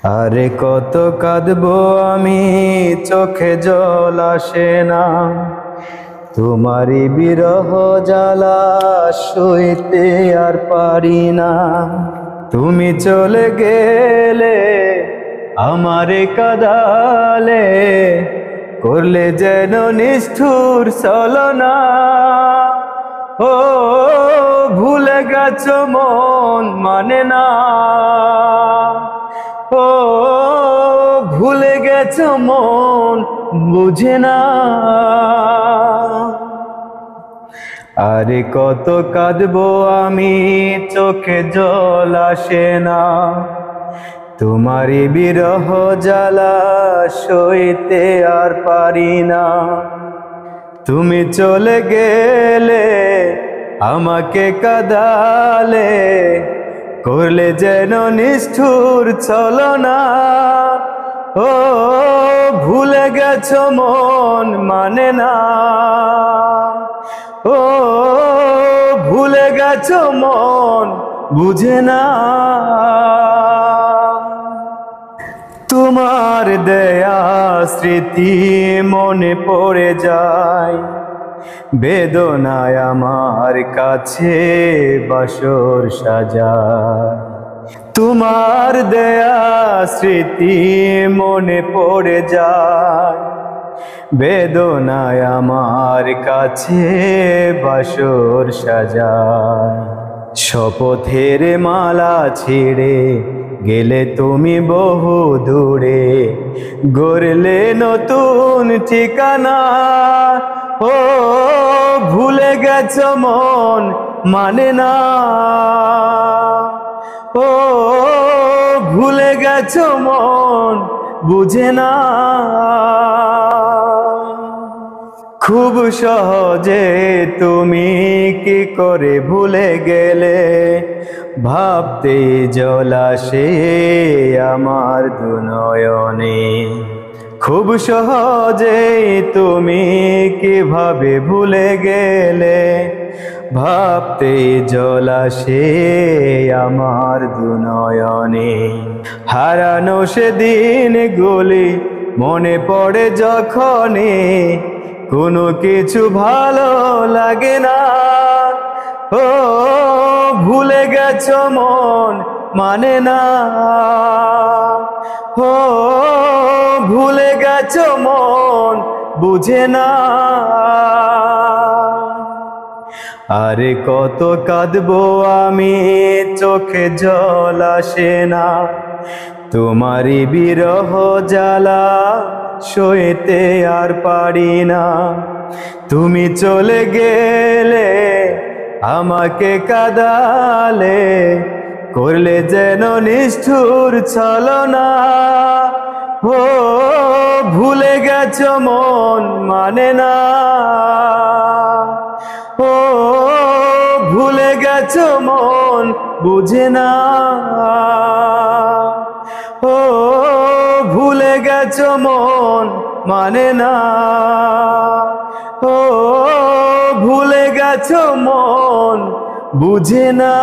আরে কত কাঁদবো আমি, চোখে জল আসে না। তোমারই বিরহ জ্বালা সইতে আর পারি না। তুমি চলে গেলে আমারে কাঁদালে, করলে যেন নিষ্ঠুর ছলনা। ও ভুলে গেছো মন মানে না। ও ভুলে গেছো মন বুঝে না। আরে কত কাঁদবো আমি, চোখে জল আসে না। তোমারই বিরহ জ্বালা সইতে আর পারি না। তুমি চলে গেলে আমাকে কাঁদালে, করলে যেন নিষ্ঠুর ছলনা। ও ভুলে গেছো মন মানে না। ও ভুলে গেছো মন বুঝে না। তোমার দেয়া স্মৃতি মনে পড়ে যায়, বেদনায় আমার কাছে বাসর সাজায়। তোমার দেয়া স্মৃতি মনে পড়ে যায়, বেদনায় আমার কাছে বাসর সাজায়। শপথের মালা ছিঁড়ে গেলে তুমি বহু দূরে, গড়লে নতুন ঠিকানা। ও ভুলে গেছো মন মানে না। ও ভুলে গেছো মন বুঝে না। খুব সহজে তুমি কি করে ভুলে গেলে, ভাবতে জল আসে আমার দু নয়নে। খুব সহজে তুমি কিভাবে ভুলে গেলে, ভাবতে জল আসে আমার দু নয়নে। হারানো সেদিন গুলি মনে পড়ে যখনই, কোনো কিছু ভালো লাগে না। ও ভুলে গেছো মন মানে না। ও ভুলে গেছো মন বুঝে না। আরে কত কাঁদবো আমি, চোখে জল আসে না। তোমারই বিরহ জ্বালা সইতে আর পারি না। তুমি চলে গেলে আমাকে কাঁদালে, করলে যেন নিষ্ঠুর ছলনা। ও ভুলে গেছো মন মানে না। ও ভুলে গেছো মন বুঝে না। ও ভুলে গেছো মন মানে না। ও ভুলে গেছো মন বুঝে না।